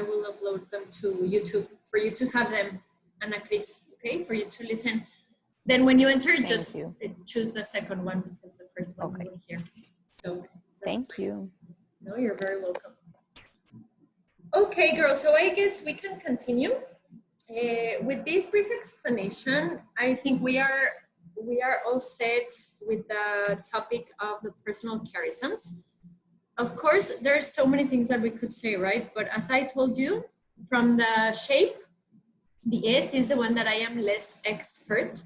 will upload them to YouTube for you to have them, Ana Cris, okay, for you to listen. Then when you enter, just choose the second one because the first one you will hear. So thank you. No, you're very welcome. Okay, girls, so I guess we can continue. With this brief explanation, I think we are all set with the topic of the personal charisms. Of course, there's so many things that we could say, right? But as I told you, from the shape, the S is the one that I am less expert,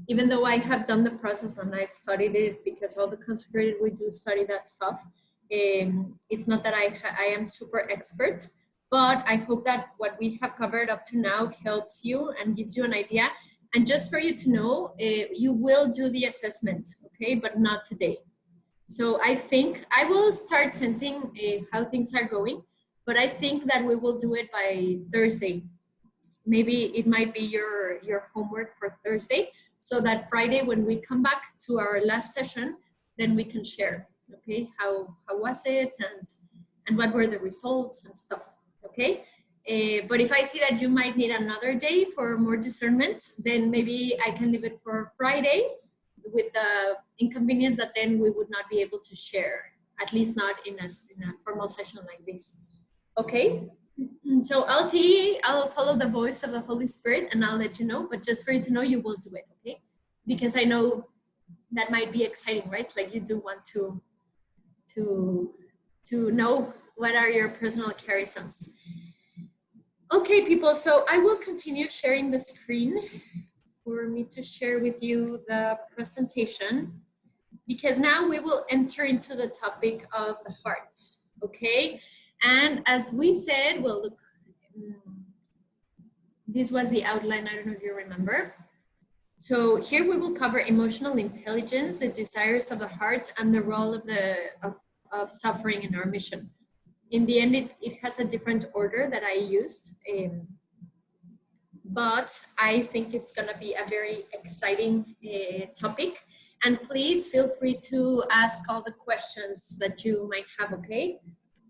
even though I have done the process and I've studied it because all the consecrated, we do study that stuff. It's not that I am super expert, but I hope that what we have covered up to now helps you and gives you an idea. And just for you to know, you will do the assessment, okay, but not today. So I think I will start sensing how things are going, but I think that we will do it by Thursday. Maybe it might be your homework for Thursday, so that Friday when we come back to our last session, then we can share, okay, how was it and what were the results and stuff, okay? But if I see that you might need another day for more discernment, then maybe I can leave it for Friday, with the inconvenience that then we would not be able to share, at least not in a formal session like this. Okay, so I'll follow the voice of the Holy Spirit and I'll let you know, but just for you to know, you will do it, okay? Because I know that might be exciting, right? Like you do want to know what are your personal charisms. Okay, people, so I will continue sharing the screen for me to share with you the presentation, because now we will enter into the topic of the heart, okay? And as we said, well, look, this was the outline, I don't know if you remember. So here we will cover emotional intelligence, the desires of the heart, and the role of suffering in our mission. In the end, it has a different order that I used, but I think it's gonna be a very exciting topic. And please feel free to ask all the questions that you might have, okay?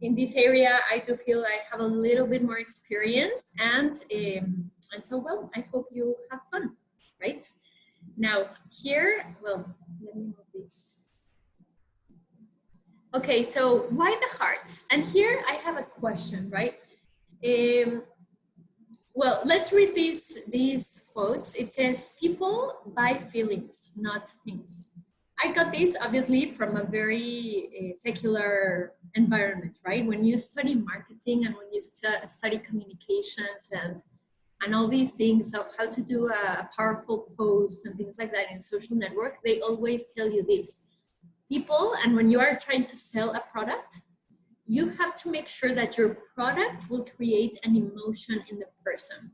In this area, I do feel I have a little bit more experience, and so, well, I hope you have fun, right? Now here, well, let me move this. Okay, so why the heart? And here I have a question, right? Well, let's read these quotes. It says, people buy feelings, not things. I got this obviously from a very secular environment, right? When you study marketing and when you study communications and all these things of how to do a powerful post and things like that in social network, they always tell you this. People, and when you are trying to sell a product, you have to make sure that your product will create an emotion in the person.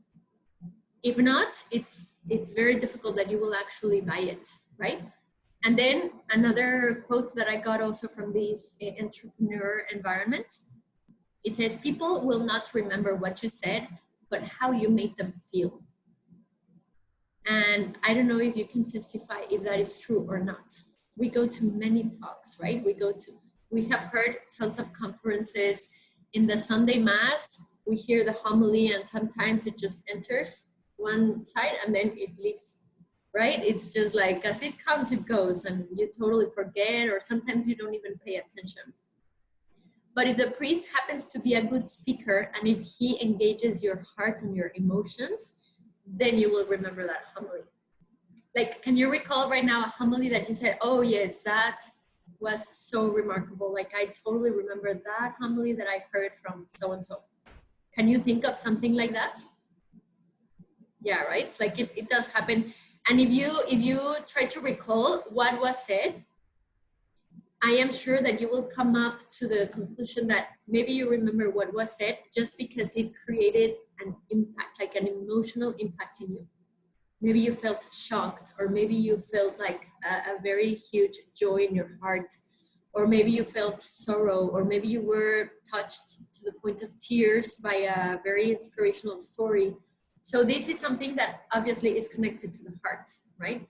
If not, it's very difficult that you will actually buy it, right? And then another quote that I got also from this entrepreneur environment, it says, people will not remember what you said, but how you made them feel. And I don't know if you can testify if that is true or not. We go to many talks, right? We have heard tons of conferences. In the Sunday Mass, we hear the homily and sometimes it just enters one side and then it leaves, right? It's just like, as it comes, it goes, and you totally forget, or sometimes you don't even pay attention. But if the priest happens to be a good speaker and if he engages your heart and your emotions, then you will remember that homily. Like, can you recall right now a homily that you said, oh yes, that was so remarkable. Like, I totally remember that homily that I heard from so-and-so. Can you think of something like that? Yeah, right? It's like it does happen. And if you try to recall what was said, I am sure that you will come up to the conclusion that maybe you remember what was said just because it created an impact, like an emotional impact in you. Maybe you felt shocked, or maybe you felt like a very huge joy in your heart, or maybe you felt sorrow, or maybe you were touched to the point of tears by a very inspirational story. So this is something that obviously is connected to the heart, right?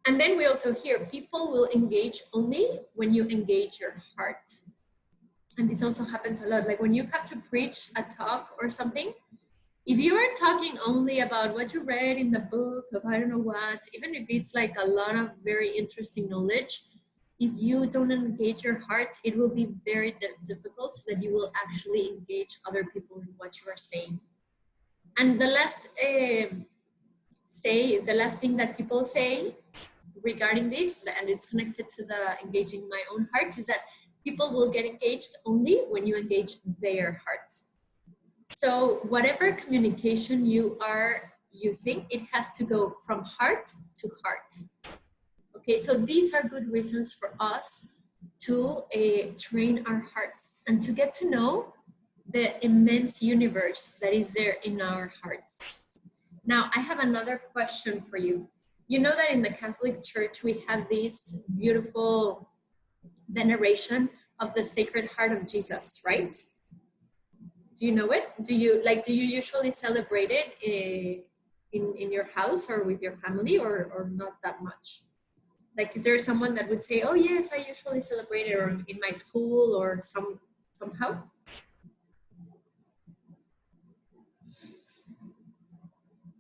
And then we also hear people will engage only when you engage your heart. and this also happens a lot, like when you have to preach a talk or something, if you are talking only about what you read in the book of I don't know what, even if it's like a lot of very interesting knowledge, if you don't engage your heart, it will be very difficult that you will actually engage other people in what you are saying. And the last the last thing that people say regarding this, and it's connected to the engaging my own heart, is that people will get engaged only when you engage their heart. So whatever communication you are using, it has to go from heart to heart. Okay, so these are good reasons for us to train our hearts and to get to know the immense universe that is there in our hearts. Now, I have another question for you. You know that in the Catholic Church, we have this beautiful veneration of the Sacred Heart of Jesus, right? Do you know it? Do you usually celebrate it in your house or with your family, or not that much? Like, is there someone that would say, oh yes, I usually celebrate it, or in my school, or somehow?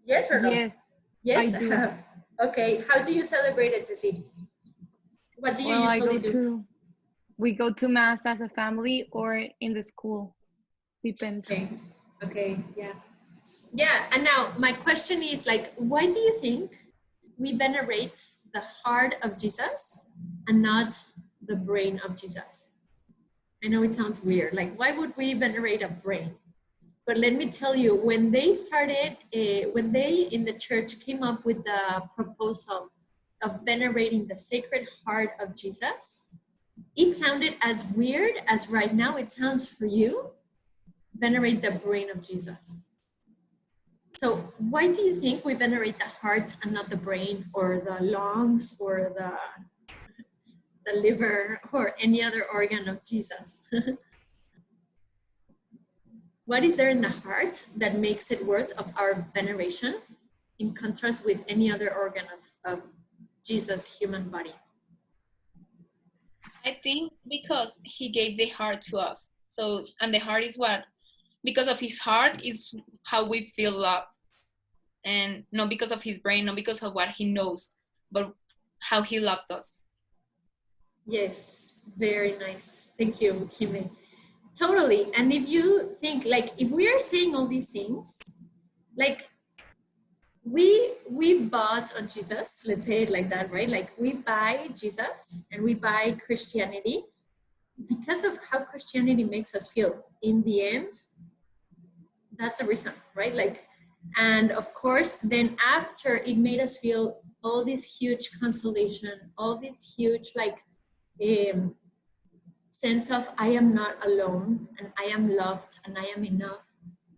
Yes or no? Yes, Yes? I do. Okay, how do you celebrate it, Ceci? What do you Well, usually do? we go to mass as a family or in the school. Depends. Okay, yeah. Yeah, and now my question is like, why do you think we venerate the heart of Jesus and not the brain of Jesus? I know it sounds weird. Like, why would we venerate a brain? But let me tell you, when they started, when they in the church came up with the proposal of venerating the Sacred Heart of Jesus, it sounded as weird as right now it sounds for you, venerate the brain of Jesus. So why do you think we venerate the heart and not the brain or the lungs or the liver or any other organ of Jesus? What is there in the heart that makes it worth of our veneration in contrast with any other organ of Jesus' human body? I think because he gave the heart to us. So, and the heart is what? Because of his heart is how we feel love. And not because of his brain, not because of what he knows, but how he loves us. Yes, very nice. Thank you, Kime. Totally. And if you think, like, if we are saying all these things, like, we bought on Jesus, let's say it like that, right? Like, we buy Jesus and we buy Christianity because of how Christianity makes us feel. In the end, that's the reason, right? Like, and of course, then after it made us feel all this huge consolation, all this huge like sense of I am not alone and I am loved and I am enough.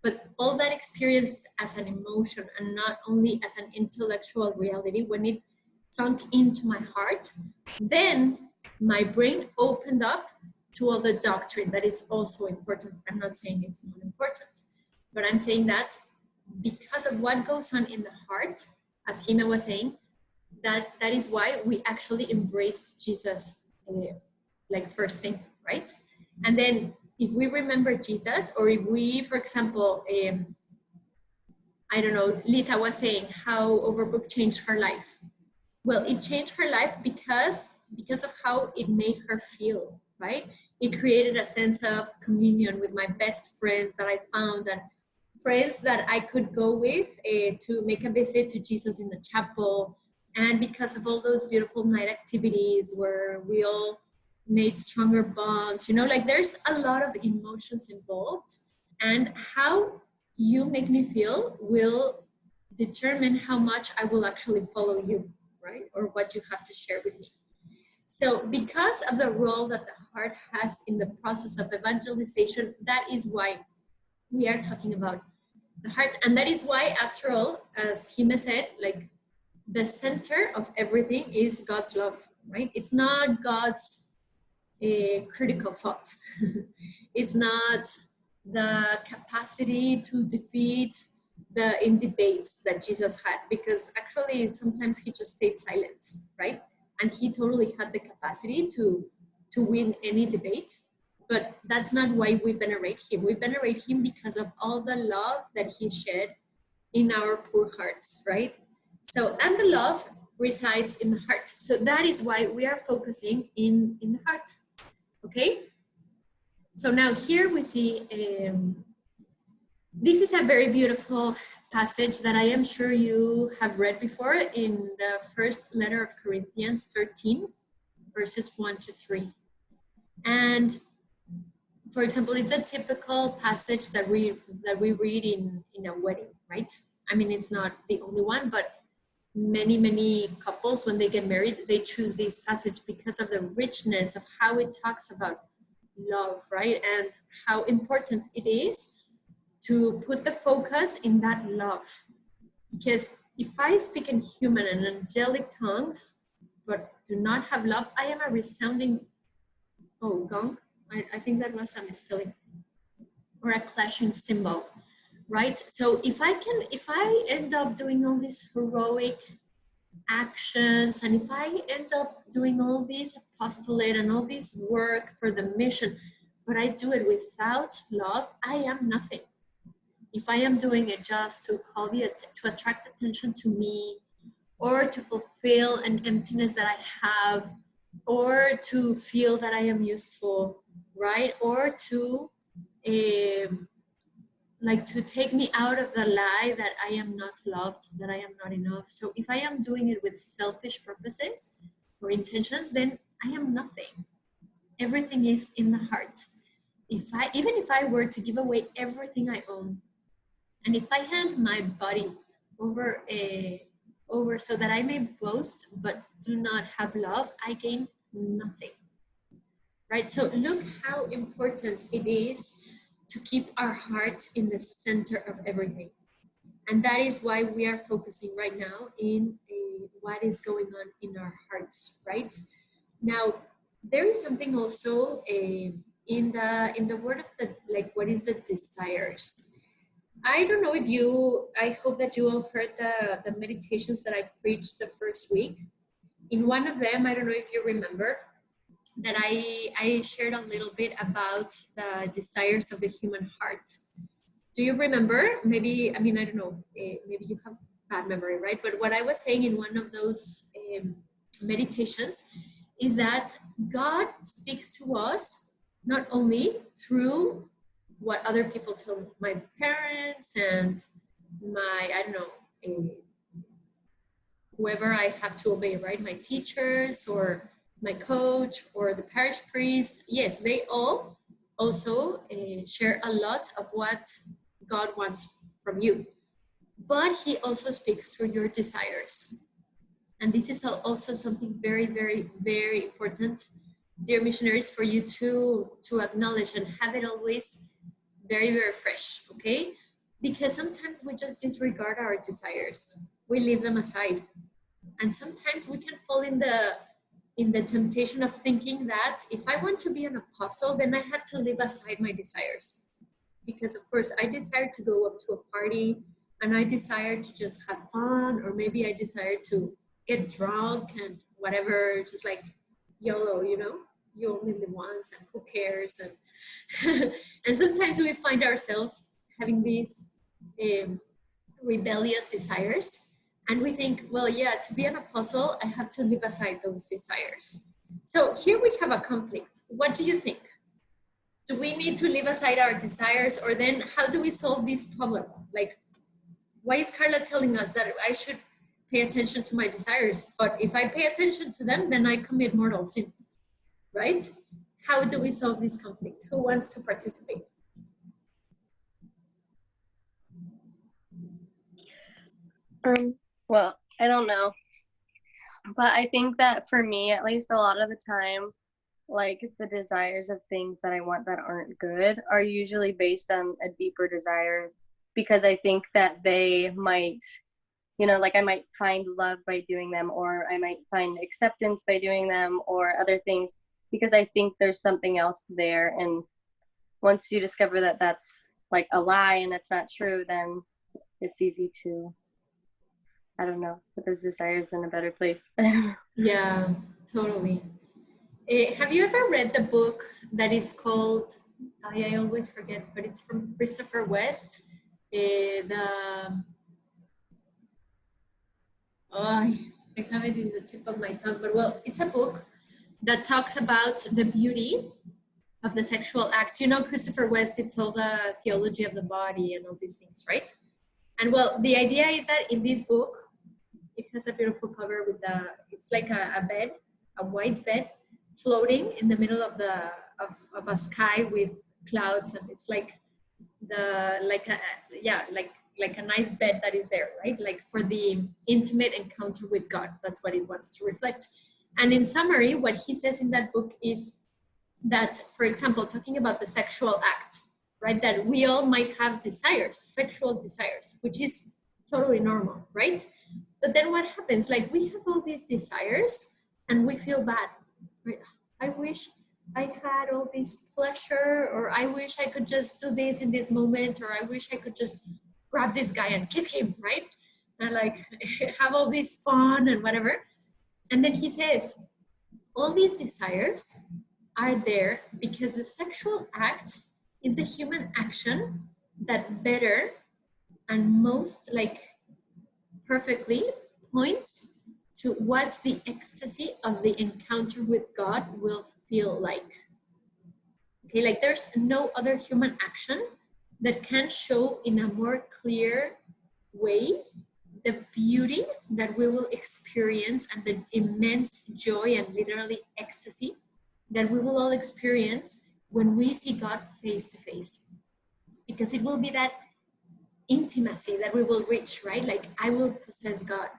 But all that experienced as an emotion and not only as an intellectual reality, when it sunk into my heart, then my brain opened up to all the doctrine that is also important. I'm not saying it's not important, but I'm saying that because of what goes on in the heart, as Hime was saying, that is why we actually embraced Jesus like first thing, right? And then if we remember Jesus, or if we, for example, I don't know, Lisa was saying how Overbook changed her life. Well, it changed her life because of how it made her feel, right? It created a sense of communion with my best friends that I found, and friends that I could go with to make a visit to Jesus in the chapel. And because of all those beautiful night activities where we all made stronger bonds, you know, like there's a lot of emotions involved, and how you make me feel will determine how much I will actually follow you, right? Or what you have to share with me. So because of the role that the heart has in the process of evangelization, that is why we are talking about the heart. And that is why, after all, as Hime said, like the center of everything is God's love, right? It's not God's critical thought. It's not the capacity to defeat in debates that Jesus had, because actually sometimes he just stayed silent, right? And he totally had the capacity to win any debate. but that's not why we venerate him. We venerate him because of all the love that he shed in our poor hearts, right? So, and the love resides in the heart. So that is why we are focusing in the heart, okay? So now here we see, this is a very beautiful passage that I am sure you have read before in the first letter of Corinthians 13, verses 1 to 3. And for example, it's a typical passage that we read in a wedding, right? I mean, it's not the only one, but many couples, when they get married, they choose this passage because of the richness of how it talks about love, right? And how important it is to put the focus in that love. Because if I speak in human and angelic tongues, but do not have love, I am a resounding, gong. I think that was a misspelling, or a clashing cymbal, right? So if I end up doing all these heroic actions, and if I end up doing all this apostolate and all this work for the mission, but I do it without love, I am nothing. If I am doing it just to to attract attention to me, or to fulfill an emptiness that I have, or to feel that I am useful, right? Or to to take me out of the lie that I am not loved, that I am not enough. So if I am doing it with selfish purposes or intentions, then I am nothing. Everything is in the heart. Even if I were to give away everything I own, and if I hand my body over so that I may boast but do not have love, I gain nothing. Right? So look how important it is to keep our heart in the center of everything. And that is why we are focusing right now in what is going on in our hearts, right? Now, there is something also in the word of what is the desires? I don't know I hope that you all heard the meditations that I preached the first week. In one of them, I don't know if you remember, that I shared a little bit about the desires of the human heart. Do you remember? Maybe, I mean, I don't know, maybe you have bad memory, right? But what I was saying in one of those meditations is that God speaks to us not only through what other people tell me, my parents and I don't know, whoever I have to obey, right? My teachers or my coach or the parish priest. Yes, they all also share a lot of what God wants from you. But he also speaks through your desires. And this is also something very, very, very important, dear missionaries, for you to acknowledge and have it always very, very fresh, okay? Because sometimes we just disregard our desires. We leave them aside. And sometimes we can fall in the temptation of thinking that if I want to be an apostle, then I have to leave aside my desires. Because of course I desire to go up to a party, and I desire to just have fun, or maybe I desire to get drunk and whatever, just like YOLO, you know, you only live once and who cares? And and sometimes we find ourselves having these rebellious desires, and we think, well, yeah, to be an apostle, I have to leave aside those desires. So here we have a conflict. What do you think? Do we need to leave aside our desires, or then how do we solve this problem? Like, why is Carla telling us that I should pay attention to my desires, but if I pay attention to them, then I commit mortal sin, right? How do we solve this conflict? Who wants to participate? Well, I don't know, but I think that for me, at least, a lot of the time, like the desires of things that I want that aren't good are usually based on a deeper desire, because I think that they might, you know, like I might find love by doing them, or I might find acceptance by doing them, or other things, because I think there's something else there. And once you discover that that's like a lie and that's not true, then it's easy to, I don't know, put those desires in a better place. Yeah, totally. Have you ever read the book that is called, I always forget, but it's from Christopher West? I have it in the tip of my tongue, but well, it's a book that talks about the beauty of the sexual act. You know, Christopher West, it's all the theology of the body and all these things, right? And well, the idea is that in this book, it has a beautiful cover with it's like a bed, a white bed, floating in the middle of a sky with clouds, and it's like like a nice bed that is there, right? Like for the intimate encounter with God. That's what it wants to reflect. And in summary, what he says in that book is that, for example, talking about the sexual act, right? That we all might have desires, sexual desires, which is totally normal, right? But then what happens? Like we have all these desires and we feel bad, right? I wish I had all this pleasure, or I wish I could just do this in this moment, or I wish I could just grab this guy and kiss him, right? And like have all this fun and whatever. And then he says, all these desires are there because the sexual act is the human action that better and most like perfectly points to what the ecstasy of the encounter with God will feel like. Okay, like there's no other human action that can show in a more clear way the beauty that we will experience and the immense joy and literally ecstasy that we will all experience when we see God face to face. Because it will be that intimacy that we will reach, right? Like I will possess God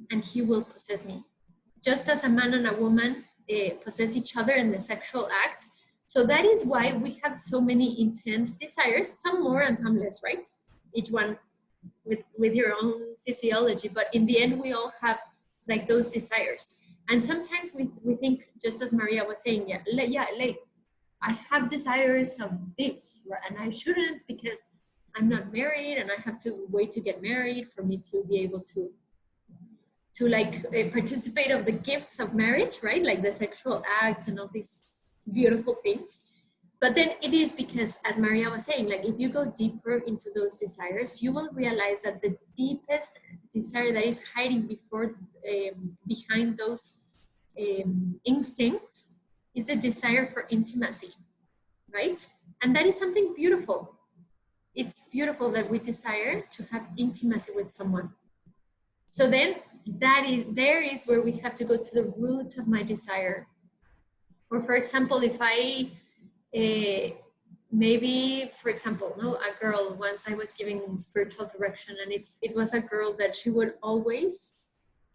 and he will possess me. Just as a man and a woman possess each other in the sexual act. So that is why we have so many intense desires, some more and some less, right? Each one with your own physiology, but in the end we all have like those desires. And sometimes we think, just as Maria was saying, like I have desires of this, right? And I shouldn't because I'm not married and I have to wait to get married for me to be able to like participate of the gifts of marriage, right? Like the sexual act and all these beautiful things. But then it is because, as Maria was saying, like if you go deeper into those desires, you will realize that the deepest desire that is hiding behind those instincts is the desire for intimacy, right? And that is something beautiful. It's beautiful that we desire to have intimacy with someone. So then there is where we have to go to the root of my desire. Or for example, if I maybe, for example, a girl, once I was giving spiritual direction, and it was a girl that she would always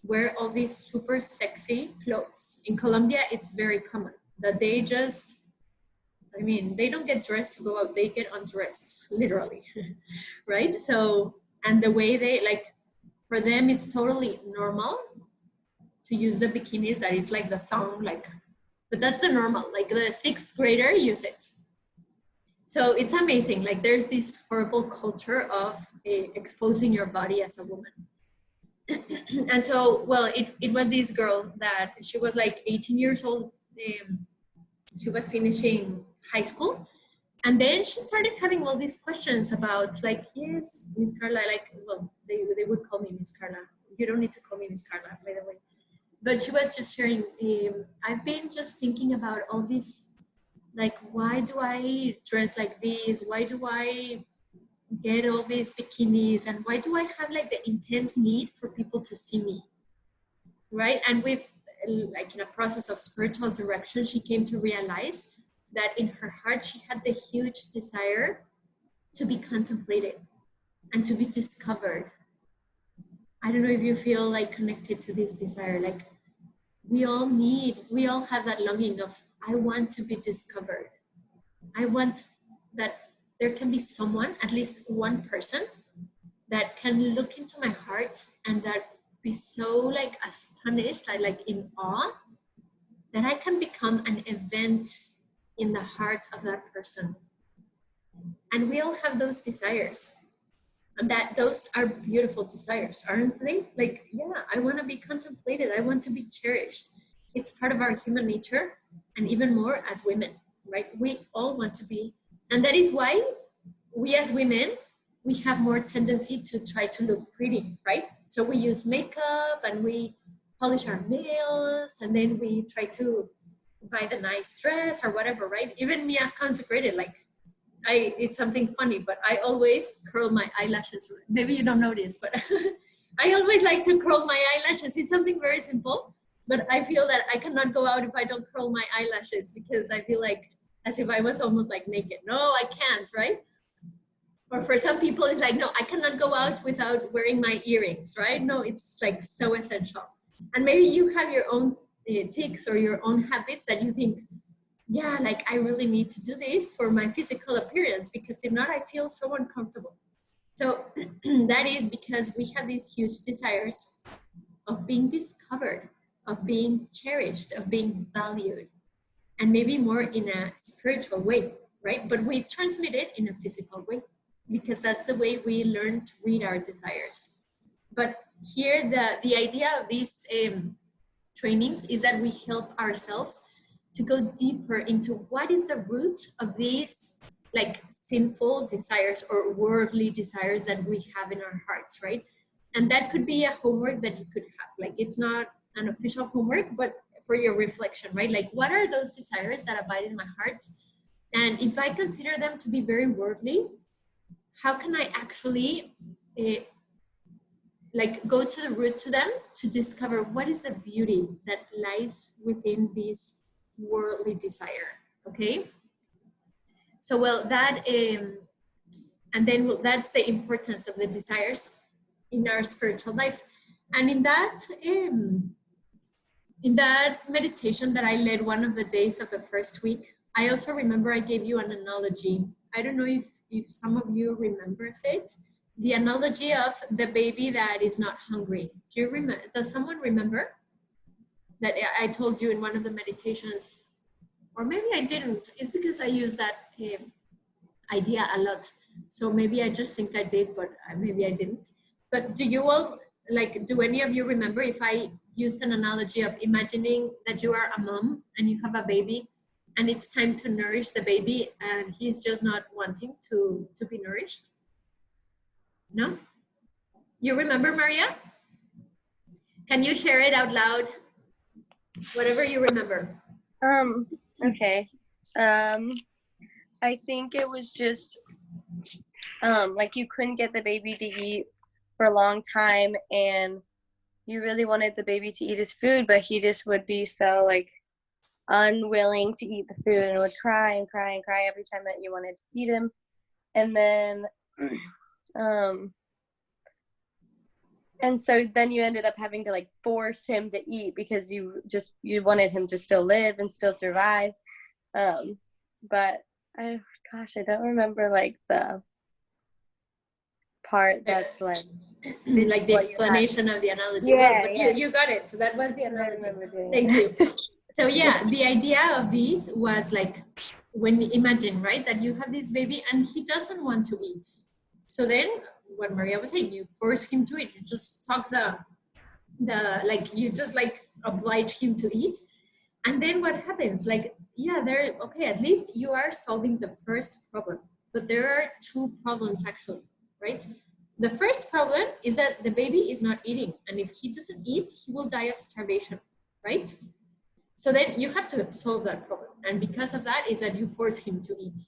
wear all these super sexy clothes. In Colombia, it's very common that they just, they don't get dressed to go out, they get undressed, literally, right? So, and the way they, like, for them, it's totally normal to use the bikinis that is like the thong, like, but that's the normal, like the 6th grader use it. So it's amazing. Like there's this horrible culture of exposing your body as a woman. And so, well, it was this girl that she was like 18 years old. She was finishing high school. And then she started having all these questions about like, yes, Miss Carla, like, well, they would call me Miss Carla. You don't need to call me Miss Carla, by the way. But she was just sharing, I've been just thinking about all this, like, why do I dress like this? Why do I get all these bikinis? And why do I have like the intense need for people to see me, right? And with, like in a process of spiritual direction, she came to realize that in her heart, she had the huge desire to be contemplated and to be discovered. I don't know if you feel like connected to this desire. Like we all have that longing of, I want to be discovered. I want that there can be someone, at least one person, that can look into my heart and that be so like astonished, like in awe, that I can become an event in the heart of that person. And we all have those desires. And that those are beautiful desires, aren't they? Like, yeah, I want to be contemplated. I want to be cherished. it's part of our human nature, and even more as women, right? We all want to be, and that is why we as women, we have more tendency to try to look pretty, right? So we use makeup and we polish our nails, and then we try to buy the nice dress or whatever, right? Even me as consecrated, like it's something funny, but I always curl my eyelashes. Maybe you don't notice, but I always like to curl my eyelashes. It's something very simple, but I feel that I cannot go out if I don't curl my eyelashes, because I feel like as if I was almost like naked. No, I can't, right? Or for some people, it's like, no, I cannot go out without wearing my earrings, right? No, it's like so essential. And maybe you have your own tics or your own habits that you think, yeah, like I really need to do this for my physical appearance, because if not, I feel so uncomfortable. So that is because we have these huge desires of being discovered, of being cherished, of being valued, and maybe more in a spiritual way, right? But we transmit it in a physical way, because that's the way we learn to read our desires. But here, the idea of these trainings is that we help ourselves to go deeper into what is the root of these like sinful desires or worldly desires that we have in our hearts, right? And that could be a homework that you could have. Like, it's not an official homework, but for your reflection, right? Like, what are those desires that abide in my heart? And if I consider them to be very worldly, how can I actually like go to the root to them to discover what is the beauty that lies within this worldly desire? Okay. So, well, that, and then that's the importance of the desires in our spiritual life. And in that meditation that I led one of the days of the first week, I also remember I gave you an analogy. I don't know if some of you remembers it. The analogy of the baby that is not hungry. Do you remember? Does someone remember that I told you in one of the meditations? Or maybe I didn't. It's because I use that idea a lot. So maybe I just think I did, but maybe I didn't. But do you all, like, do any of you remember if I used an analogy of imagining that you are a mom and you have a baby and it's time to nourish the baby and he's just not wanting to be nourished? No? You remember, Maria? Can you share it out loud? Whatever you remember. Okay. I think it was just like you couldn't get the baby to eat for a long time, and you really wanted the baby to eat his food, but he just would be so like unwilling to eat the food and would cry and cry and cry every time that you wanted to feed him. And then and so then you ended up having to like force him to eat because you wanted him to still live and still survive. But I don't remember like the part that's like like the explanation of the analogy. Yeah, well, but yeah. You got it. So that was the I analogy. remember doing Thank that. you. So yeah, the idea of this was like, when you imagine, right, that you have this baby and he doesn't want to eat. So then what Maria was saying, you force him to eat. You just talk like you just like oblige him to eat. And then what happens? Like, yeah, okay, at least you are solving the first problem. But there are two problems actually, right? The first problem is that the baby is not eating. And if he doesn't eat, he will die of starvation, right? So then you have to solve that problem. And because of that is that you force him to eat.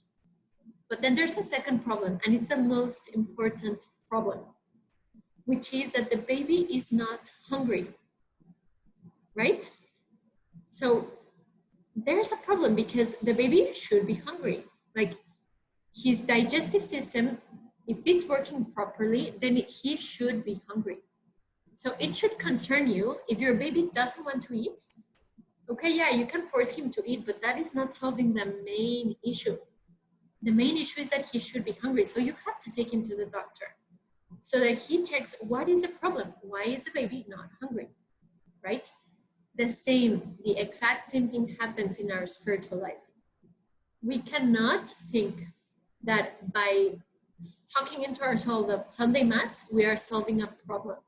But then there's a second problem, and it's the most important problem, which is that the baby is not hungry, right? So there's a problem because the baby should be hungry. Like, his digestive system, if it's working properly, then he should be hungry. So it should concern you if your baby doesn't want to eat. Okay, yeah, you can force him to eat, but that is not solving the main issue. The main issue is that he should be hungry. So you have to take him to the doctor so that he checks what is the problem. Why is the baby not hungry, right? The exact same thing happens in our spiritual life. We cannot think that by talking into our soul of Sunday Mass, we are solving a problem.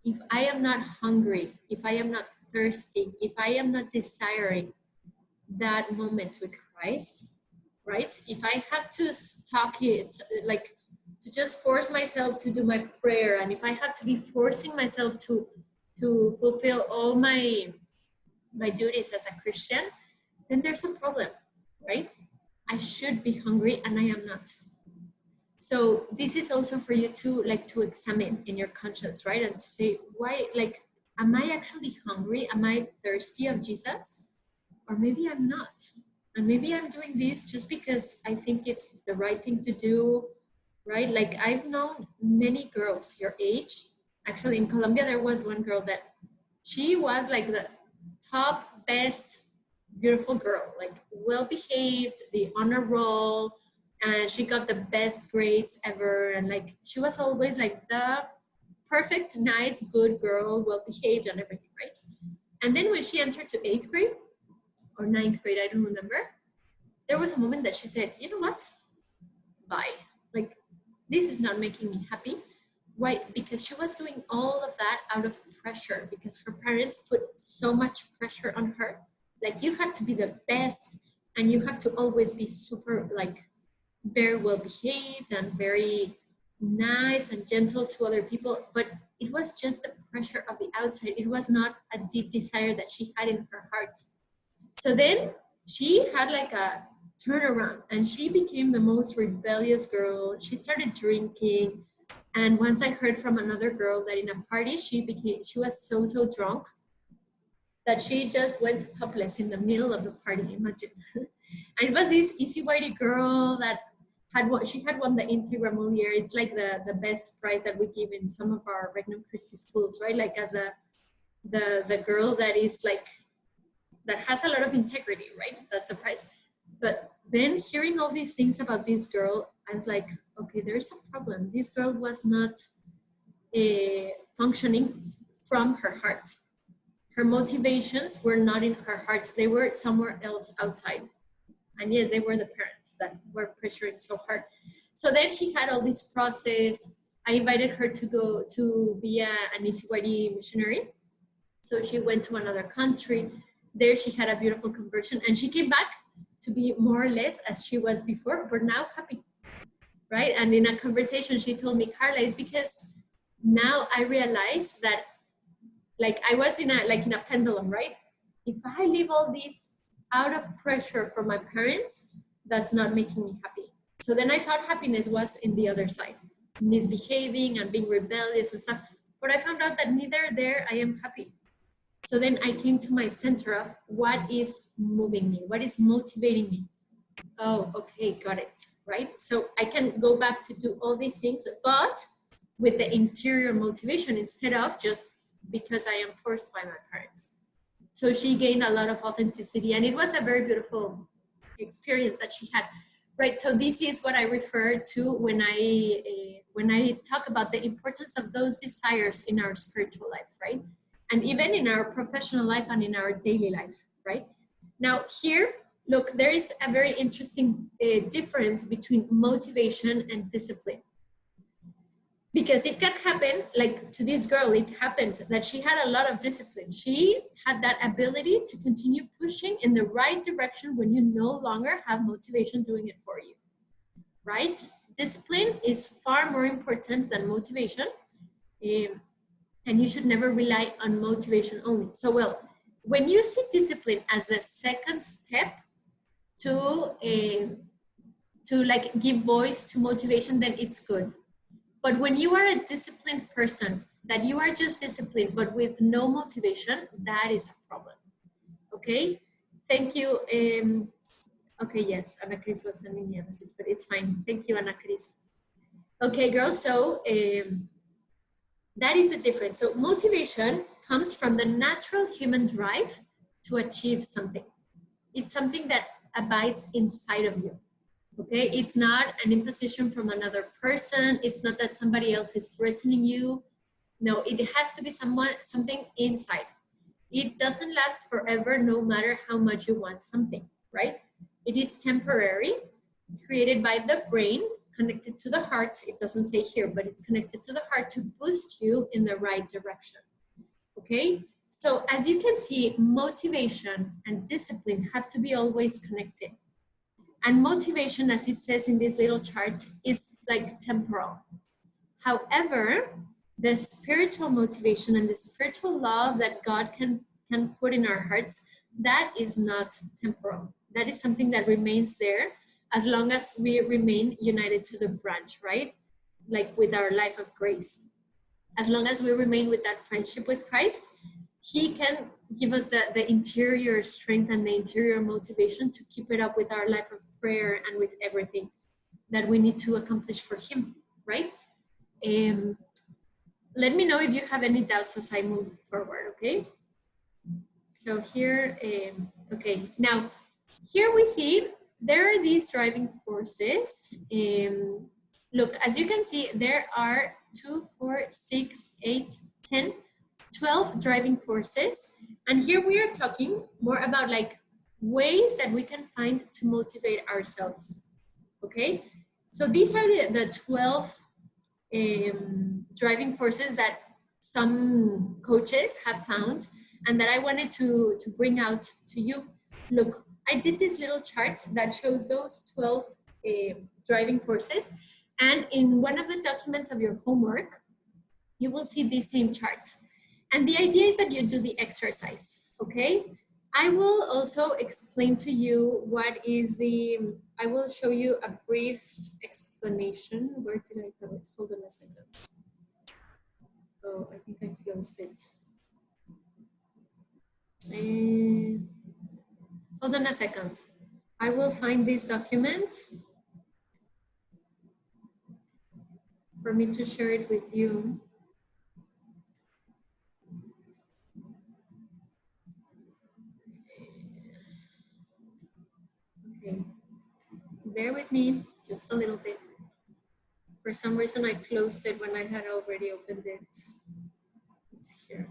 If I am not hungry, if I am not thirsting, if I am not desiring that moment with Christ, right? If I have to stalk it, like to just force myself to do my prayer, and if I have to be forcing myself to fulfill all my duties as a Christian, then there's a problem, right? I should be hungry and I am not. So this is also for you to like to examine in your conscience, right? And to say, why, like, am I actually hungry? Am I thirsty of Jesus? Or maybe I'm not. And maybe I'm doing this just because I think it's the right thing to do, right? Like I've known many girls your age. Actually, in Colombia, there was one girl that she was like the top, best, beautiful girl, like well-behaved, the honor roll, and she got the best grades ever. And like, she was always like the perfect, nice, good girl, well-behaved and everything, right? And then when she entered to 8th grade or 9th grade, I don't remember, there was a moment that she said, you know what? Bye. Like, this is not making me happy. Why? Because she was doing all of that out of pressure, because her parents put so much pressure on her. Like, you have to be the best and you have to always be super, like, very well behaved and very nice and gentle to other people. But it was just the pressure of the outside. It was not a deep desire that she had in her heart. So then she had like a turnaround and she became the most rebellious girl. She started drinking. And once I heard from another girl that in a party, she was so drunk that she just went topless in the middle of the party, imagine. And it was this easy whitey girl that she had won the Integramural year. It's like the best prize that we give in some of our Regnum Christi schools, right? Like as the girl that is like, that has a lot of integrity, right? That's a prize. But then hearing all these things about this girl, I was like, okay, there's a problem. This girl was not functioning from her heart. Her motivations were not in her heart. They were somewhere else outside. And yes, they were the parents that were pressuring so hard. So then she had all this process. I invited her to go to be an Isiwari missionary. So she went to another country. There she had a beautiful conversion and she came back to be more or less as she was before, but now happy, right? And in a conversation, she told me, Carla, it's because now I realize that like I was in a pendulum, right? If I leave all this out of pressure from my parents, that's not making me happy. So then I thought happiness was in the other side, misbehaving and being rebellious and stuff. But I found out that neither there I am happy. So then I came to my center of what is moving me, what is motivating me. Oh, okay, got it, right? So I can go back to do all these things, but with the interior motivation instead of just because I am forced by my parents. So she gained a lot of authenticity and it was a very beautiful experience that she had, right? So this is what I refer to when I talk about the importance of those desires in our spiritual life, right? And even in our professional life and in our daily life, right? Now here, look, there is a very interesting difference between motivation and discipline. Because it can happen, like to this girl, it happened that she had a lot of discipline. She had that ability to continue pushing in the right direction when you no longer have motivation doing it for you, right? Discipline is far more important than motivation. And you should never rely on motivation only. So, well, when you see discipline as the second step to like give voice to motivation, then it's good. But when you are a disciplined person, that you are just disciplined, but with no motivation, that is a problem. Okay? Thank you. Okay, yes, Ana Cris was sending me a message, but it's fine. Thank you, Ana Cris. Okay, girls, so that is the difference. So motivation comes from the natural human drive to achieve something. It's something that abides inside of you. Okay, it's not an imposition from another person. It's not that somebody else is threatening you. No, it has to be something inside. It doesn't last forever, no matter how much you want something, right? It is temporary, created by the brain, connected to the heart. It doesn't say here, but it's connected to the heart to boost you in the right direction. Okay, So as you can see, motivation and discipline have to be always connected. And motivation, as it says in this little chart, is like temporal. However, the spiritual motivation and the spiritual love that God can put in our hearts, that is not temporal. That is something that remains there as long as we remain united to the branch, right? Like with our life of grace. As long as we remain with that friendship with Christ, He can give us the interior strength and the interior motivation to keep it up with our life of prayer and with everything that we need to accomplish for Him, right? Let me know if you have any doubts as I move forward, okay? So here, okay, now here we see there are these driving forces. Look, as you can see, there are 2, 4, 6, 8, 10, 12 driving forces. And here we are talking more about like ways that we can find to motivate ourselves, okay? So these are the 12 driving forces that some coaches have found and that I wanted to bring out to you. Look, I did this little chart that shows those 12 driving forces. And in one of the documents of your homework, you will see this same chart. And the idea is that you do the exercise, okay? I will also explain to you what is I will show you a brief explanation. Where did I put it? Hold on a second. Oh, I think I closed it. Hold on a second. I will find this document for me to share it with you. Okay, bear with me just a little bit. For some reason, I closed it when I had already opened it. It's here.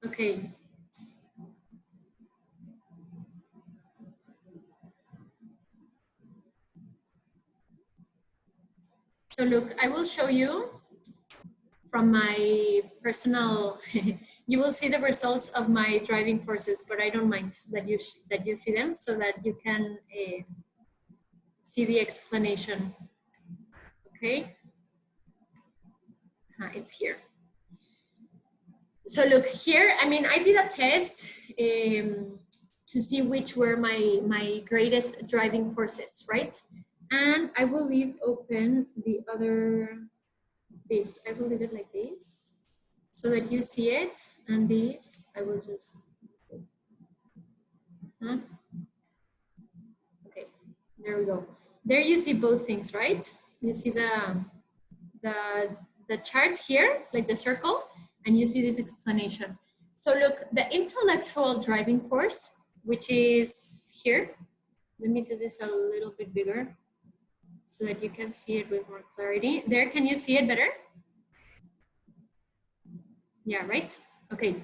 Okay. So look, I will show you from my personal, you will see the results of my driving forces, but I don't mind that you see them so that you can see the explanation, okay? It's here. So look here, I mean, I did a test to see which were my greatest driving forces, right? And I will leave open the other, this, I will leave it like this so that you see it. And this, I will just, okay, there we go. There you see both things, right? You see the chart here, like the circle, and you see this explanation. So look, the intellectual driving force, which is here. Let me do this a little bit bigger so that you can see it with more clarity. There, can you see it better? Yeah, right? Okay.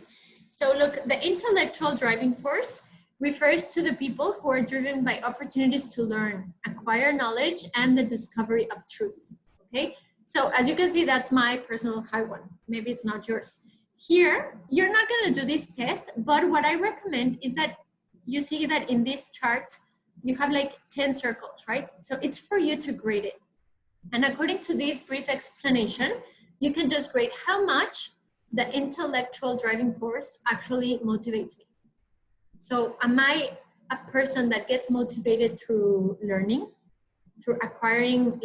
So look, the intellectual driving force refers to the people who are driven by opportunities to learn, acquire knowledge, and the discovery of truth, okay? So as you can see, that's my personal high one. Maybe it's not yours. Here, you're not gonna do this test, but what I recommend is that you see that in this chart, you have like 10 circles, right? So it's for you to grade it. And according to this brief explanation, you can just grade how much the intellectual driving force actually motivates me. So am I a person that gets motivated through learning, through acquiring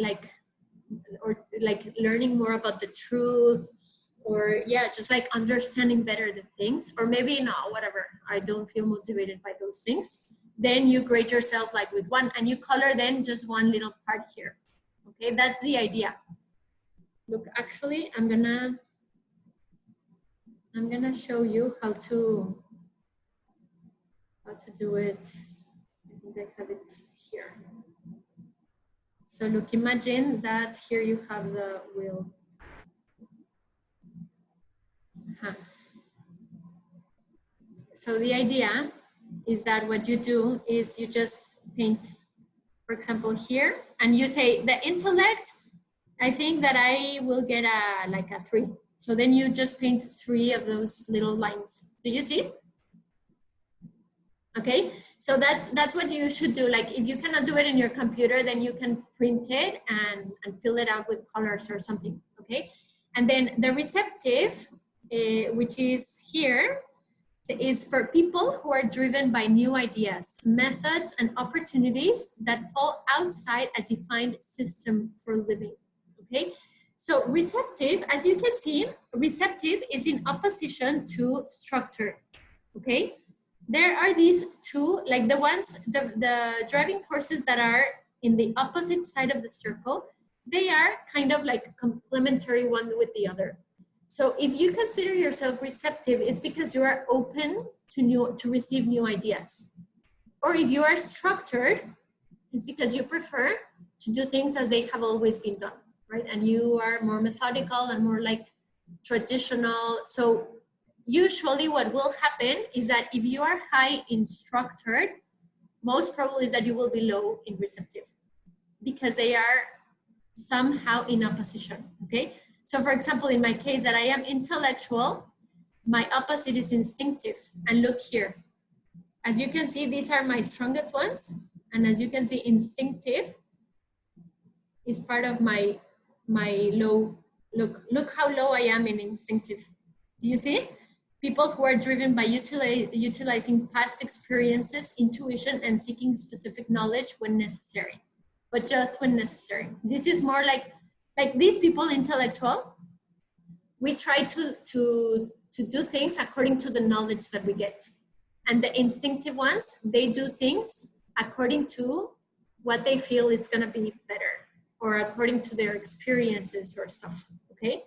learning more about the truth, or yeah, just like understanding better the things, or maybe no, whatever, I don't feel motivated by those things, then you grade yourself like with 1 and you color then just one little part here. Okay, that's the idea. Look, actually, I'm gonna show you how to do it. I think I have it here. So look, imagine that here you have the wheel. So the idea is that what you do is you just paint for example, here, and you say the intellect, I think that I will get like a 3. So then you just paint 3 of those little lines. Do you see? Okay, so that's what you should do. Like if you cannot do it in your computer, then you can print it and fill it out with colors or something, okay? And then the receptive, which is here, is for people who are driven by new ideas, methods, and opportunities that fall outside a defined system for living, okay? So receptive, as you can see, receptive is in opposition to structured, okay? There are these two, like the ones, the driving forces that are in the opposite side of the circle, they are kind of like complementary one with the other. So if you consider yourself receptive, it's because you are open to receive new ideas. Or if you are structured, it's because you prefer to do things as they have always been done, right? And you are more methodical and more like traditional. So usually what will happen is that if you are high in structured, most probably is that you will be low in receptive because they are somehow in opposition, okay? So for example, in my case that I am intellectual, my opposite is instinctive. And look here, as you can see, these are my strongest ones. And as you can see, instinctive is part of my low, look how low I am in instinctive. Do you see? People who are driven by utilizing past experiences, intuition, and seeking specific knowledge when necessary, but just when necessary. This is more like these people, intellectual, we try to do things according to the knowledge that we get. And the instinctive ones, they do things according to what they feel is gonna be better or according to their experiences or stuff, okay?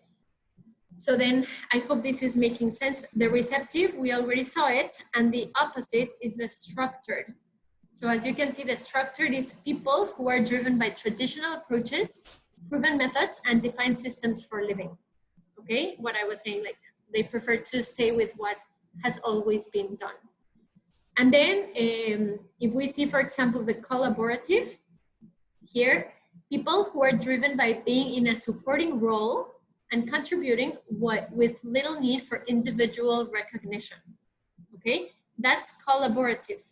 So then I hope this is making sense. The receptive, we already saw it, and the opposite is the structured. So as you can see, the structured is people who are driven by traditional approaches, proven methods, and defined systems for living. Okay, what I was saying, like they prefer to stay with what has always been done. And then if we see, for example, the collaborative here, people who are driven by being in a supporting role and contributing with little need for individual recognition, okay? That's collaborative.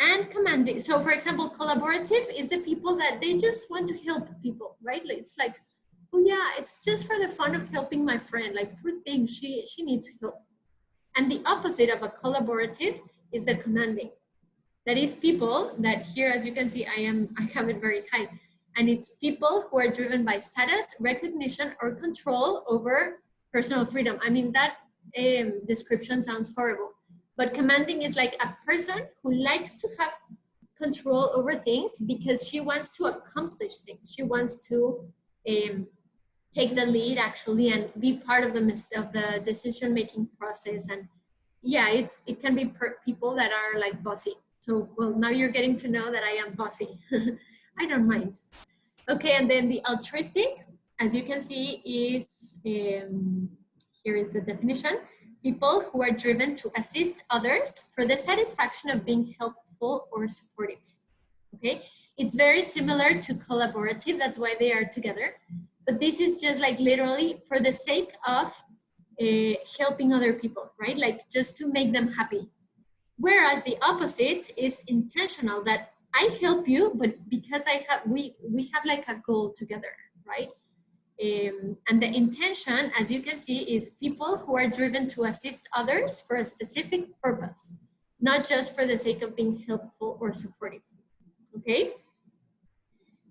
And commanding, so for example, collaborative is the people that they just want to help people, right? It's like, oh yeah, it's just for the fun of helping my friend, like poor thing, she needs help. And the opposite of a collaborative is the commanding. That is people that here, as you can see, I have it very high. And it's people who are driven by status, recognition, or control over personal freedom. I mean, that description sounds horrible, but commanding is like a person who likes to have control over things because she wants to accomplish things. She wants to take the lead actually and be part of the decision-making process. And yeah, it can be people that are like bossy. So, well, now you're getting to know that I am bossy. I don't mind. Okay, and then the altruistic, as you can see, is, here is the definition, people who are driven to assist others for the satisfaction of being helpful or supportive, okay? It's very similar to collaborative, that's why they are together, but this is just like literally for the sake of helping other people, right? Like just to make them happy. Whereas the opposite is intentional, that I help you, but because we have like a goal together, right? And the intention, as you can see, is people who are driven to assist others for a specific purpose, not just for the sake of being helpful or supportive, okay?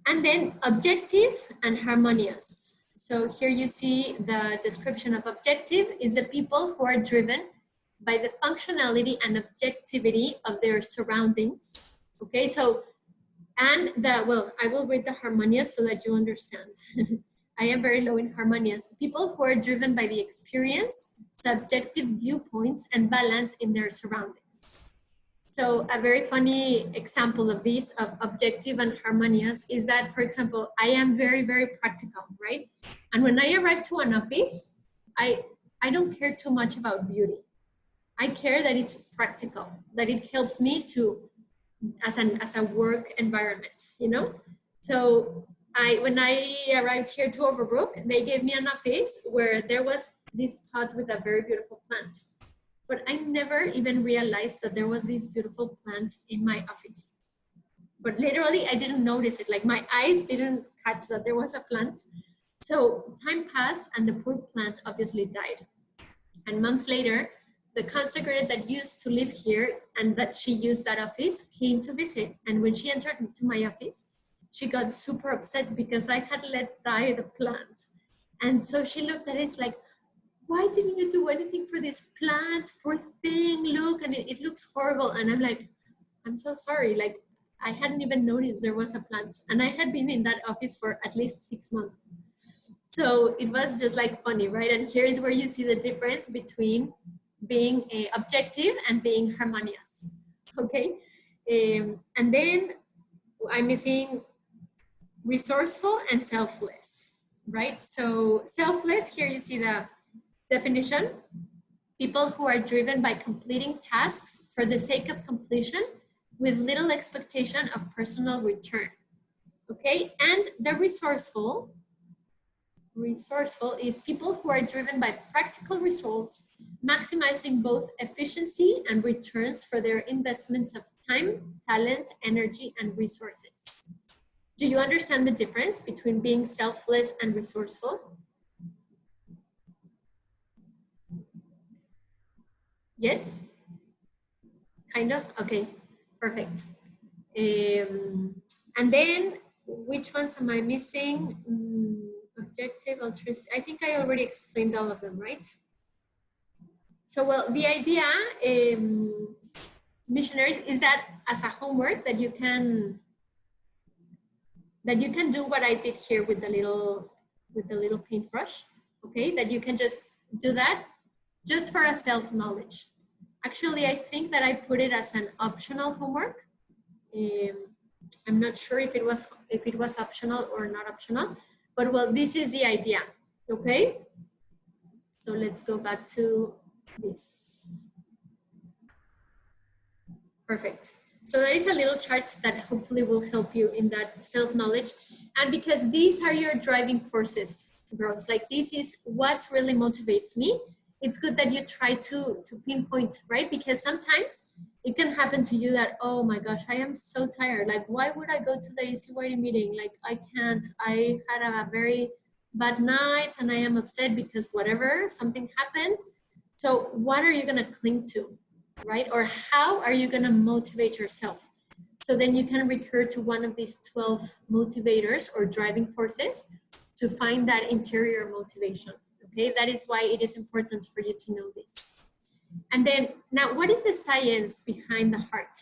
And then objective and harmonious. So here you see the description of objective is the people who are driven by the functionality and objectivity of their surroundings. Okay, so, and well, I will read the harmonious so that you understand. I am very low in harmonious. People who are driven by the experience, subjective viewpoints, and balance in their surroundings. So a very funny example of this, of objective and harmonious, is that, for example, I am very, very practical, right? And when I arrive to an office, I don't care too much about beauty. I care that it's practical, that it helps me to as a work environment, you know? So when I arrived here to Overbrook, they gave me an office where there was this pot with a very beautiful plant. But I never even realized that there was this beautiful plant in my office. But literally, I didn't notice it. Like my eyes didn't catch that there was a plant. So time passed and the poor plant obviously died. And months later, the consecrated that used to live here and that she used that office came to visit. And when she entered into my office, she got super upset because I had let die the plant. And so she looked at it like, why didn't you do anything for this plant? Poor thing, look, and it looks horrible. And I'm like, I'm so sorry. Like, I hadn't even noticed there was a plant. And I had been in that office for at least 6 months. So it was just like funny, right? And here is where you see the difference between being objective and being harmonious, okay? And then I'm missing resourceful and selfless, right? So selfless, here you see the definition: people who are driven by completing tasks for the sake of completion with little expectation of personal return, okay? And the resourceful is people who are driven by practical results, maximizing both efficiency and returns for their investments of time, talent, energy, and resources. Do you understand the difference between being selfless and resourceful? Yes? Kind of? Okay, perfect. And then, which ones am I missing? Objective, altruistic. I think I already explained all of them, right? So, well, the idea, missionaries, is that as a homework that you can do what I did here with the little paintbrush, okay? That you can just do that just for a self-knowledge. Actually, I think that I put it as an optional homework. I'm not sure if it was optional or not optional, but well, this is the idea, okay? So let's go back to this. Perfect. So there is a little chart that hopefully will help you in that self-knowledge. And because these are your driving forces, girls, like this is what really motivates me. It's good that you try to pinpoint, right? Because sometimes it can happen to you that, oh my gosh, I am so tired. Like, why would I go to the ACYD meeting? Like, I can't. I had a very bad night and I am upset because whatever, something happened. So what are you going to cling to, right? Or how are you going to motivate yourself? So then you can recur to one of these 12 motivators or driving forces to find that interior motivation. Okay, that is why it is important for you to know this. And then now, what is the science behind the heart?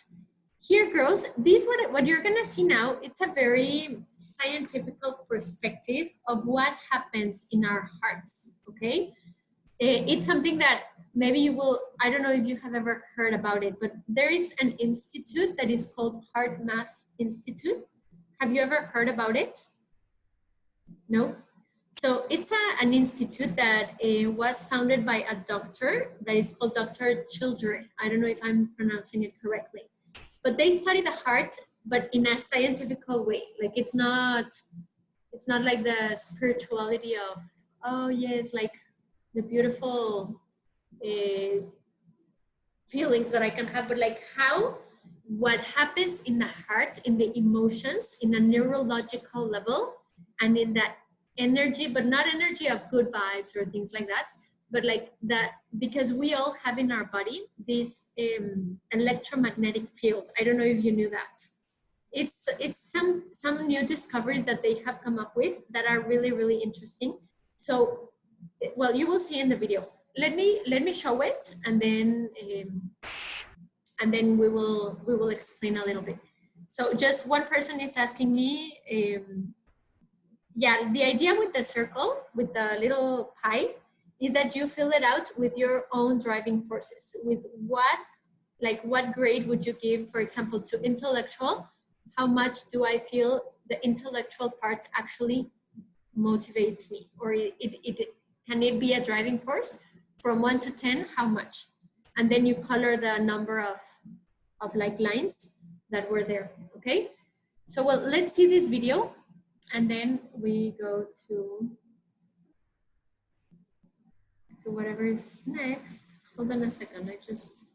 Here, girls, this what you're gonna see now, it's a very scientific perspective of what happens in our hearts, okay? It's something that maybe you will, I don't know if you have ever heard about it, but there is an institute that is called HeartMath Institute. Have you ever heard about it? No? So it's an institute that was founded by a doctor that is called Dr. Children. I don't know if I'm pronouncing it correctly, but they study the heart, but in a scientific way. Like it's not like the spirituality of, oh yes, like the beautiful feelings that I can have, but like what happens in the heart, in the emotions, in a neurological level, and in that energy, but not energy of good vibes or things like that, but like that, because we all have in our body this electromagnetic field. I don't know if you knew that. It's some new discoveries that they have come up with that are really, really interesting. So, well, you will see in the video. Let me show it, and then we will explain a little bit. So just one person is asking me, yeah, the idea with the circle, with the little pie, is that you fill it out with your own driving forces. With what grade would you give, for example, to intellectual? How much do I feel the intellectual part actually motivates me? Or can it be a driving force? From 1 to 10, how much? And then you color the number of like lines that were there, okay? So, well, let's see this video and then we go to whatever is next. Hold on a second, I just...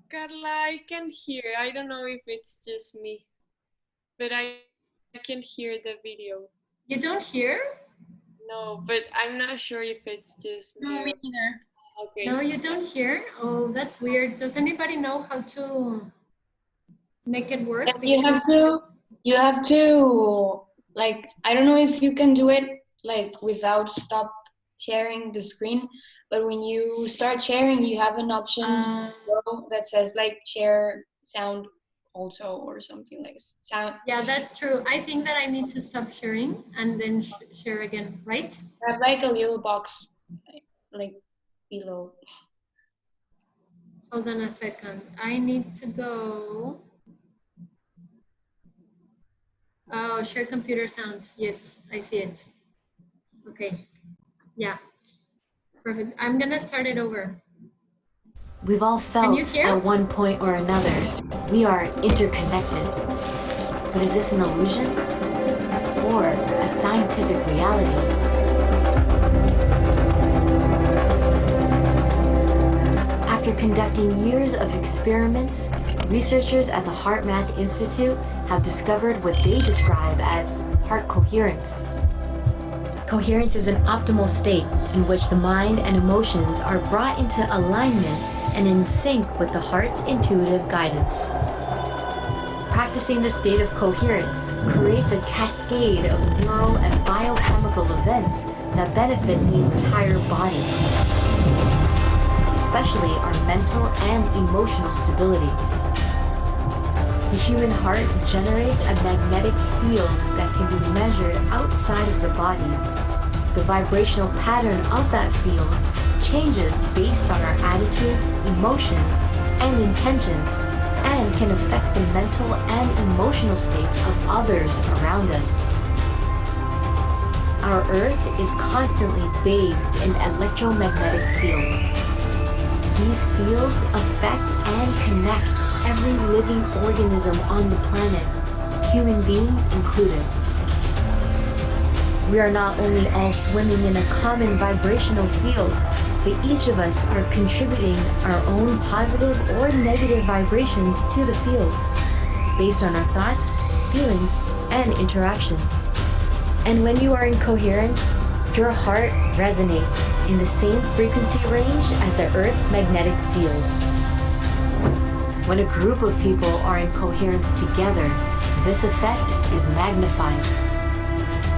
Carla, I can hear. I don't know if it's just me, but I can hear the video. You don't hear? No, but I'm not sure if it's just me. No, me neither. Okay. No, you don't hear? Oh, that's weird. Does anybody know how to make it work? You have to, like, I don't know if you can do it like without stop sharing the screen, but when you start sharing, you have an option that says like share sound also or something like sound. Yeah, that's true. I think that I need to stop sharing and then share again, right? Have like a little box like below. Hold on a second. I need to go. Oh, share computer sound. Yes, I see it. Okay. Yeah. Perfect. I'm gonna start it over. We've all felt you hear? at one point or another, we are interconnected. But is this an illusion or a scientific reality? After conducting years of experiments, researchers at the HeartMath Institute have discovered what they describe as heart coherence. Coherence is an optimal state in which the mind and emotions are brought into alignment and in sync with the heart's intuitive guidance. Practicing the state of coherence creates a cascade of neural and biochemical events that benefit the entire body, especially our mental and emotional stability. The human heart generates a magnetic field that can be measured outside of the body. The vibrational pattern of that field changes based on our attitudes, emotions, and intentions, and can affect the mental and emotional states of others around us. Our Earth is constantly bathed in electromagnetic fields. These fields affect and connect every living organism on the planet, human beings included. We are not only all swimming in a common vibrational field, but each of us are contributing our own positive or negative vibrations to the field, based on our thoughts, feelings, and interactions. And when you are in coherence, your heart resonates in the same frequency range as the Earth's magnetic field. When a group of people are in coherence together, this effect is magnified.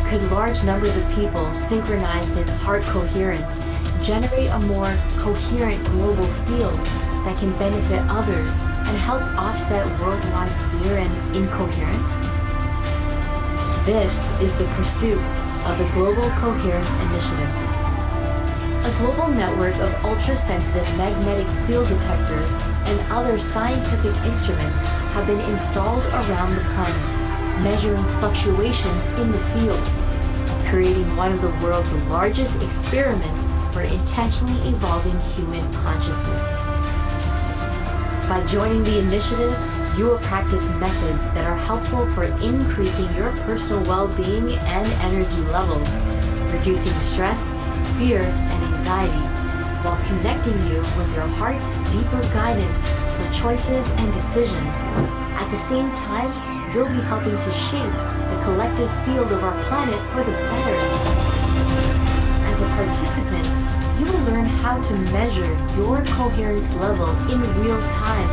Could large numbers of people synchronized in heart coherence generate a more coherent global field that can benefit others and help offset worldwide fear and incoherence? This is the pursuit of the Global Coherence Initiative. A global network of ultra-sensitive magnetic field detectors and other scientific instruments have been installed around the planet, measuring fluctuations in the field, creating one of the world's largest experiments for intentionally evolving human consciousness. By joining the initiative, you will practice methods that are helpful for increasing your personal well-being and energy levels, reducing stress, fear, and anxiety, while connecting you with your heart's deeper guidance for choices and decisions. At the same time, you'll be helping to shape the collective field of our planet for the better. As a participant, you will learn how to measure your coherence level in real time,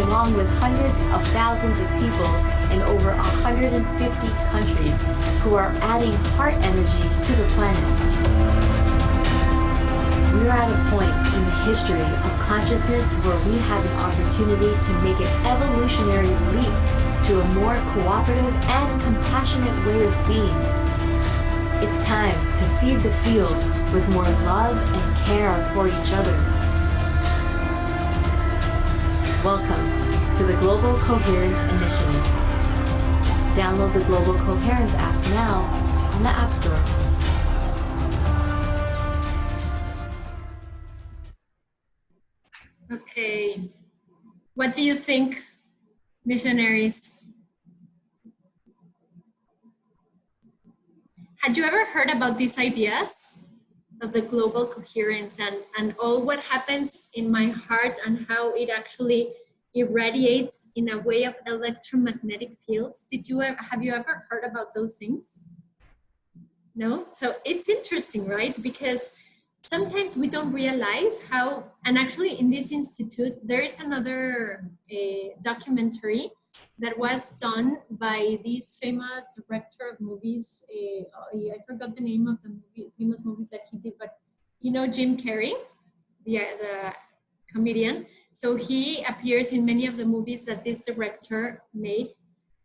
along with hundreds of thousands of people in over 150 countries who are adding heart energy to the planet. We are at a point in the history of consciousness where we have an opportunity to make an evolutionary leap to a more cooperative and compassionate way of being. It's time to feed the field with more love and care for each other. Welcome to the Global Coherence Initiative. Download the Global Coherence app now on the App Store. Okay, what do you think, missionaries? Had you ever heard about these ideas of the global coherence and all what happens in my heart and how it actually irradiates in a way of electromagnetic fields? Have you ever heard about those things? No? So it's interesting, right? Because sometimes we don't realize how, and actually in this institute, there is another documentary that was done by this famous director of movies. I forgot the name of the famous movies that he did, but you know Jim Carrey, the comedian. So he appears in many of the movies that this director made.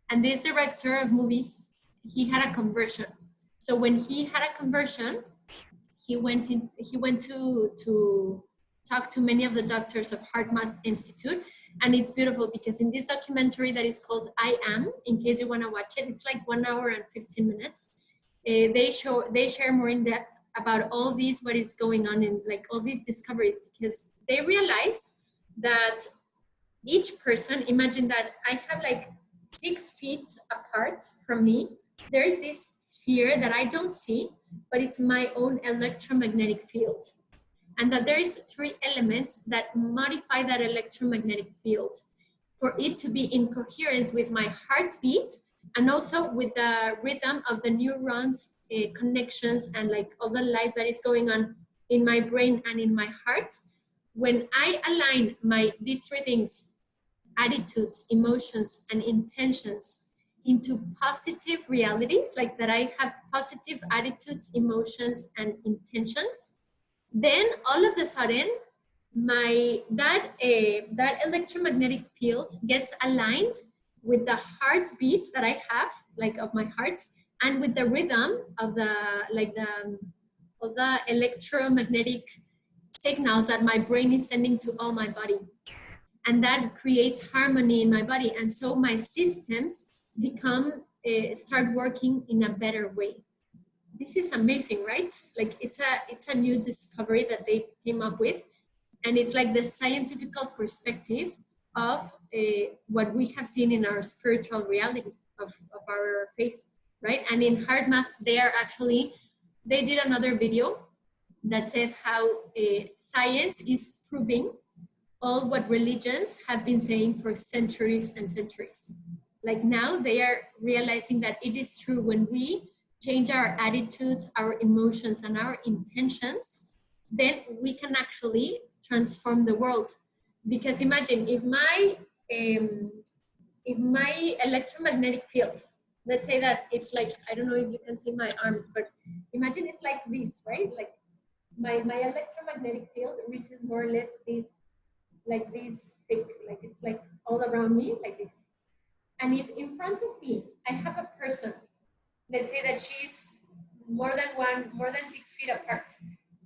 And this director of movies, he had a conversion. So when he had a conversion, he went to talk to many of the doctors of HeartMath Institute. And it's beautiful because in this documentary that is called I Am, in case you want to watch it, it's like 1 hour and 15 minutes. They share more in depth about all these, what is going on in like all these discoveries, because they realize that each person, imagine that I have like 6 feet apart from me, there's this sphere that I don't see, but it's my own electromagnetic field. And that there is 3 elements that modify that electromagnetic field for it to be in coherence with my heartbeat and also with the rhythm of the neurons connections and like all the life that is going on in my brain and in my heart. When I align these 3 things, attitudes, emotions, and intentions, into positive realities, like that I have positive attitudes, emotions, and intentions, then all of a sudden, that electromagnetic field gets aligned with the heartbeats that I have, like of my heart, and with the rhythm of the electromagnetic signals that my brain is sending to all my body. And that creates harmony in my body. And so my systems start working in a better way. This is amazing, right? Like it's a new discovery that they came up with. And it's like the scientific perspective of what we have seen in our spiritual reality of our faith, right? And in HeartMath, they did another video that says how science is proving all what religions have been saying for centuries and centuries. Like now they are realizing that it is true when we change our attitudes, our emotions, and our intentions, then we can actually transform the world. Because imagine if my electromagnetic field, let's say that it's like, I don't know if you can see my arms, but imagine it's like this, right? Like my electromagnetic field reaches more or less this thick, like it's like all around me, like this. And if in front of me, I have a person, let's say that she's more than 6 feet apart,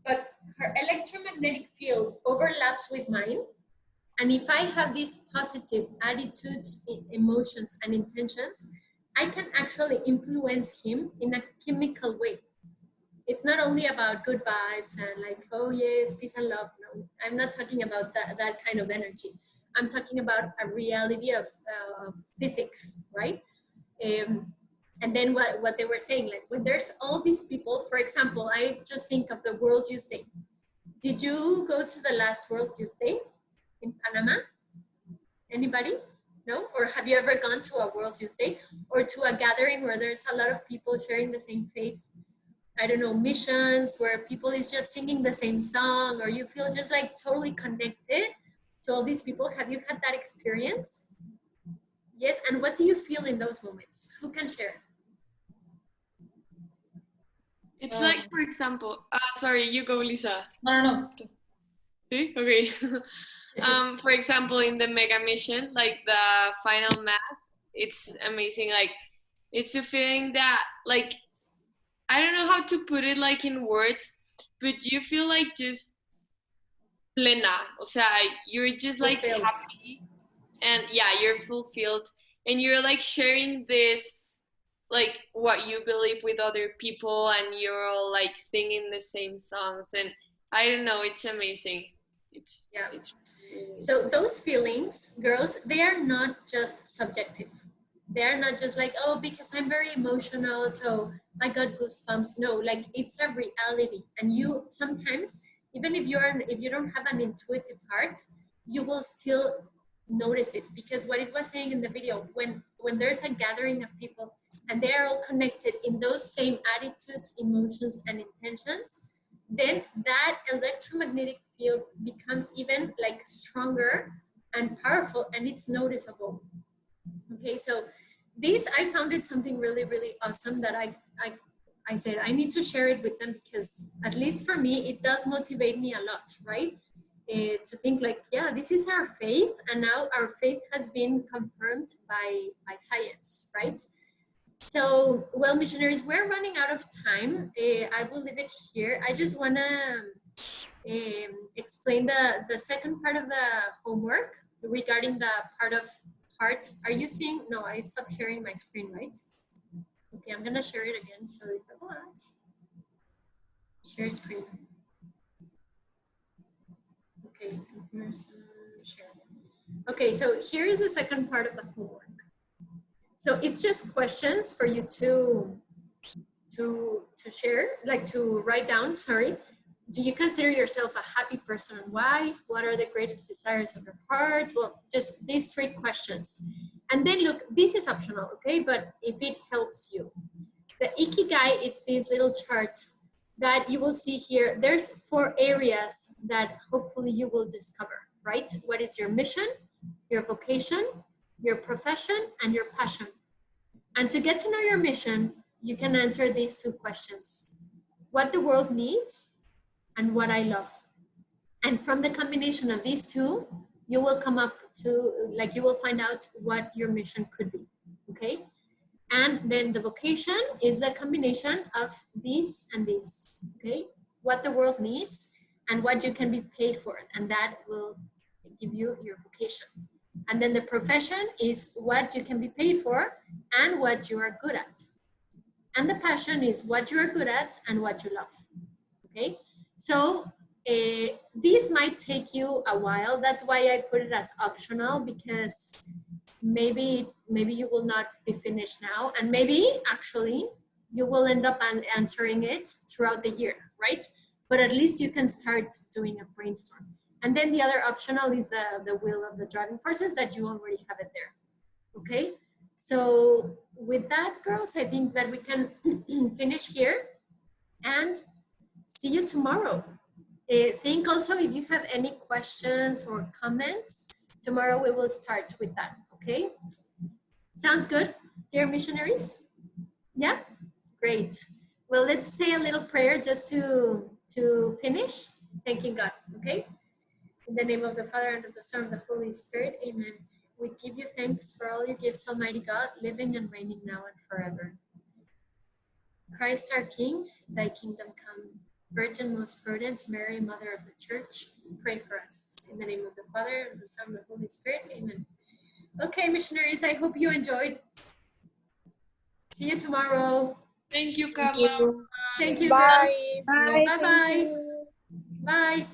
but her electromagnetic field overlaps with mine. And if I have these positive attitudes, emotions, and intentions, I can actually influence him in a chemical way. It's not only about good vibes and like, oh yes, peace and love. No, I'm not talking about that kind of energy. I'm talking about a reality of physics, right? And then what they were saying, like when there's all these people, for example, I just think of the World Youth Day. Did you go to the last World Youth Day in Panama? Anybody? No? Or have you ever gone to a World Youth Day or to a gathering where there's a lot of people sharing the same faith? I don't know, missions where people is just singing the same song, or you feel just like totally connected to all these people. Have you had that experience? Yes, and what do you feel in those moments? Who can share? It's like, for example, sorry, you go, Lisa. No. See? Okay. For example, in the mega mission, like the final mass, it's amazing. Like, it's a feeling that, like, I don't know how to put it like in words, but you feel like just plena. O sea, you're just like Fulfilled. happy, and yeah, you're fulfilled, and you're like sharing this, like, what you believe with other people, and you're all like singing the same songs, and I don't know, it's amazing. It's Yeah. it's really So those feelings, girls, they are not just subjective. They are not just like, oh, because I'm very emotional, so I got goosebumps. No, like it's a reality. And you sometimes, even if you don't have an intuitive heart, you will still notice it, because what it was saying in the video, when there's a gathering of people and they are all connected in those same attitudes, emotions, and intentions, then that electromagnetic field becomes even like stronger and powerful, and it's noticeable. Okay, so this, I found it something really, really awesome that I said I need to share it with them, because at least for me, it does motivate me a lot, right? To think like, yeah, this is our faith, and now our faith has been confirmed by science, right? So, well, missionaries, we're running out of time. I will leave it here. I just want to explain the second part of the homework regarding the part of heart. Are you seeing? No, I stopped sharing my screen, right? Okay, I'm gonna share it again. Sorry for that. Share screen. Okay, comparison, share. Okay, so here is the second part of the homework. So it's just questions for you to share, like to write down, sorry. Do you consider yourself a happy person, and why? What are the greatest desires of your heart? Well, just these 3 questions. And then look, this is optional, okay? But if it helps you. The Ikigai is this little chart that you will see here. There's 4 areas that hopefully you will discover, right? What is your mission, your vocation, your profession, and your passion. And to get to know your mission, you can answer these 2 questions. What the world needs and what I love. And from the combination of these 2, you will come up to, like, you will find out what your mission could be, okay? And then the vocation is the combination of these and these, okay? What the world needs and what you can be paid for, and that will give you your vocation. And then the profession is what you can be paid for and what you are good at. And the passion is what you are good at and what you love, okay? So this might take you a while. That's why I put it as optional, because maybe you will not be finished now, and maybe actually you will end up answering it throughout the year, right? But at least you can start doing a brainstorm. And then the other optional is the wheel of the driving forces that you already have it there, okay? So with that, girls, I think that we can finish here and see you tomorrow. Think also if you have any questions or comments, tomorrow we will start with that, okay? Sounds good, dear missionaries? Yeah, great. Well, let's say a little prayer just to finish, thanking God, okay? In the name of the Father, and of the Son, and of the Holy Spirit, amen. We give you thanks for all your gifts, Almighty God, living and reigning now and forever. Christ our King, thy kingdom come. Virgin most prudent, Mary, Mother of the Church, pray for us. In the name of the Father, and the Son, and the Holy Spirit, amen. Okay, missionaries, I hope you enjoyed. See you tomorrow. Thank you, Carla. Thank you, Bye. girls. Bye. Bye-bye. Bye.